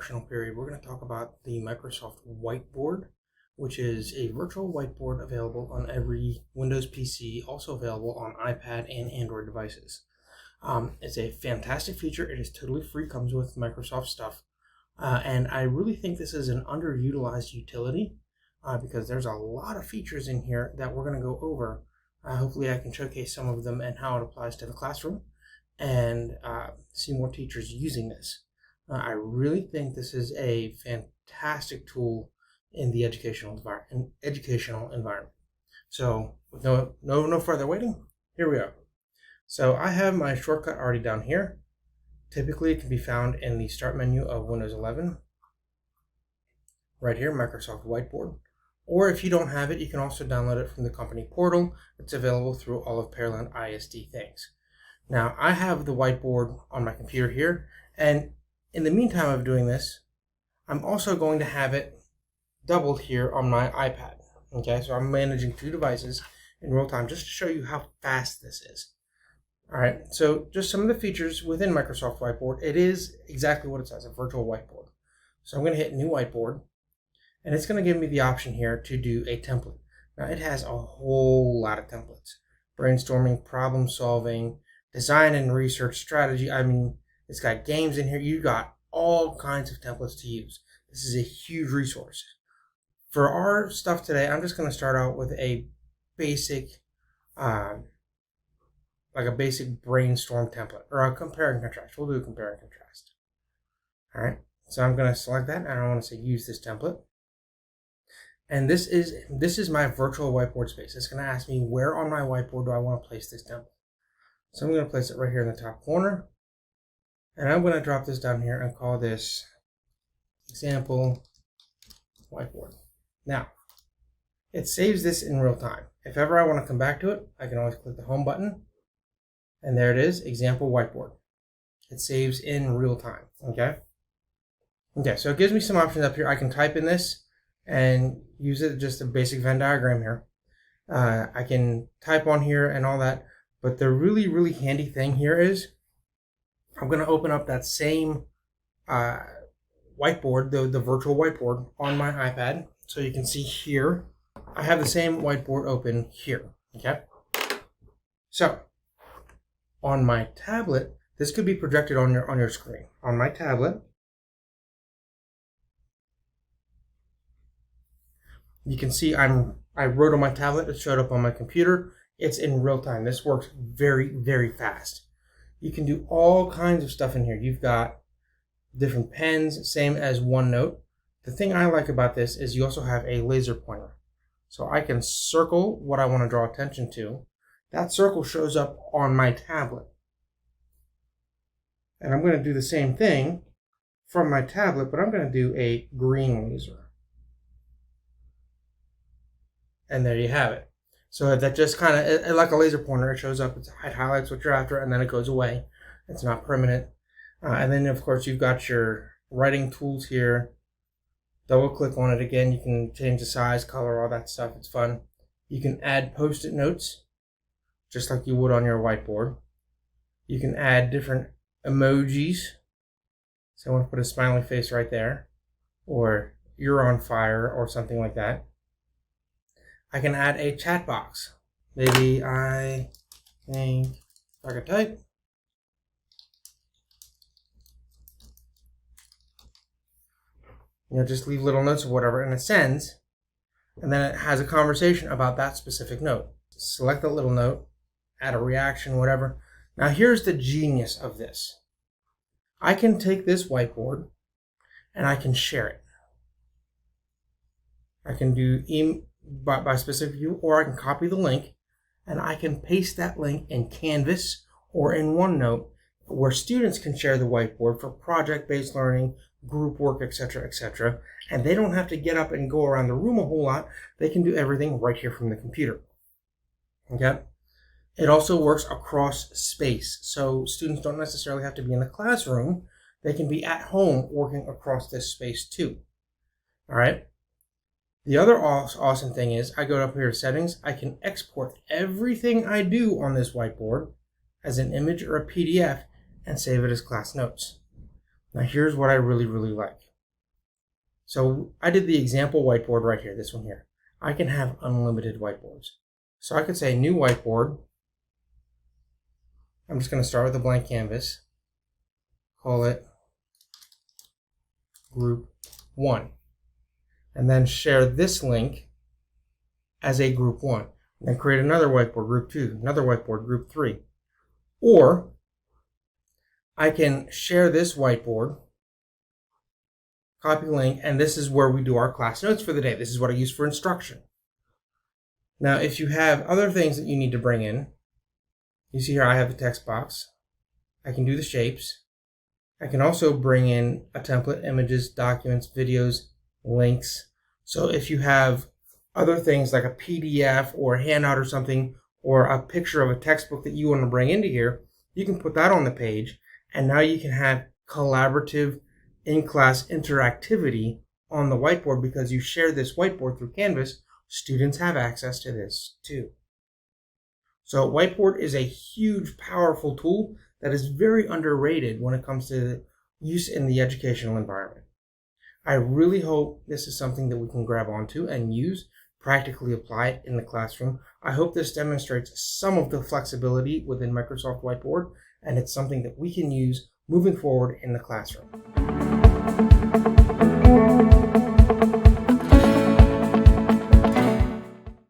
instructional period, we're going to talk about the Microsoft Whiteboard, which is a virtual whiteboard available on every Windows PC, also available on iPad and Android devices. It's a fantastic feature. It is totally free, comes with Microsoft stuff. And I really think this is an underutilized utility because there's a lot of features in here that we're going to go over. Hopefully I can showcase some of them and how it applies to the classroom and see more teachers using this. I really think this is a fantastic tool in the educational environment. So with no further waiting, here we are. So I have my shortcut already down here. Typically it can be found in the start menu of Windows 11. Right here, Microsoft Whiteboard. Or if you don't have it, you can also download it from the company portal. It's available through all of Pearland ISD things. Now I have the whiteboard on my computer here, and in the meantime of doing this, I'm also going to have it doubled here on my iPad. Okay, so I'm managing two devices in real time just to show you how fast this is. All right, so just some of the features within Microsoft Whiteboard. It is exactly what it says, a virtual whiteboard. So I'm going to hit New Whiteboard, and it's going to give me the option here to do a template. Now it has a whole lot of templates. Brainstorming, problem solving, design and research strategy. I mean, it's got games in here. You got all kinds of templates to use. This is a huge resource. For our stuff today, I'm just going to start out with a basic, like a basic brainstorm template, or a compare and contrast. We'll do a compare and contrast. All right. So I'm going to select that, and I want to say use this template. And this is my virtual whiteboard space. It's going to ask me where on my whiteboard do I want to place this template. So I'm going to place it right here in the top corner. And I'm going to drop this down here and call this example whiteboard. Now, it saves this in real time. If ever I want to come back to it, I can always click the home button. And there it is, example whiteboard. It saves in real time, okay? Okay, so it gives me some options up here. I can type in this and use it, just a basic Venn diagram here. I can type on here and all that. But the really, really handy thing here is I'm going to open up that same whiteboard, the virtual whiteboard on my iPad. So you can see here, I have the same whiteboard open here, okay? So on my tablet, this could be projected on your screen. On my tablet, you can see I wrote on my tablet, it showed up on my computer. It's in real time. This works very, very fast. You can do all kinds of stuff in here. You've got different pens, same as OneNote. The thing I like about this is you also have a laser pointer. So I can circle what I want to draw attention to. That circle shows up on my tablet. And I'm going to do the same thing from my tablet, but I'm going to do a green laser. And there you have it. So that just kind of, like a laser pointer, it shows up, it highlights what you're after, and then it goes away. It's not permanent. And then, of course, you've got your writing tools here. Double click on it again. You can change the size, color, all that stuff. It's fun. You can add post-it notes, just like you would on your whiteboard. You can add different emojis. So I want to put a smiley face right there, or you're on fire, or something like that. I can add a chat box. Maybe I think I could type. Just leave little notes or whatever, and it sends. And then it has a conversation about that specific note. Select the little note, add a reaction, whatever. Now here's the genius of this. I can take this whiteboard and I can share it. I can do by specific view, or I can copy the link and I can paste that link in Canvas or in OneNote, where students can share the whiteboard for project-based learning, group work, etc., etc. And they don't have to get up and go around the room a whole lot. They can do everything right here from the computer. Okay? It also works across space. So students don't necessarily have to be in the classroom. They can be at home working across this space too. All right? The other awesome thing is I go up here to settings. I can export everything I do on this whiteboard as an image or a PDF and save it as class notes. Now here's what I really, really like. So I did the example whiteboard right here, this one here. I can have unlimited whiteboards. So I could say new whiteboard. I'm just going to start with a blank canvas. Call it group 1. And then share this link as a group 1. And then create another whiteboard, group 2, another whiteboard, group 3. Or I can share this whiteboard, copy link, and this is where we do our class notes for the day. This is what I use for instruction. Now, if you have other things that you need to bring in, you see here I have the text box. I can do the shapes. I can also bring in a template, images, documents, videos, links. So if you have other things like a PDF or a handout or something, or a picture of a textbook that you want to bring into here, you can put that on the page, and now you can have collaborative in-class interactivity on the whiteboard because you share this whiteboard through Canvas. Students have access to this too. So Whiteboard is a huge, powerful tool that is very underrated when it comes to use in the educational environment. I really hope this is something that we can grab onto and use, practically apply it in the classroom. I hope this demonstrates some of the flexibility within Microsoft Whiteboard, and it's something that we can use moving forward in the classroom.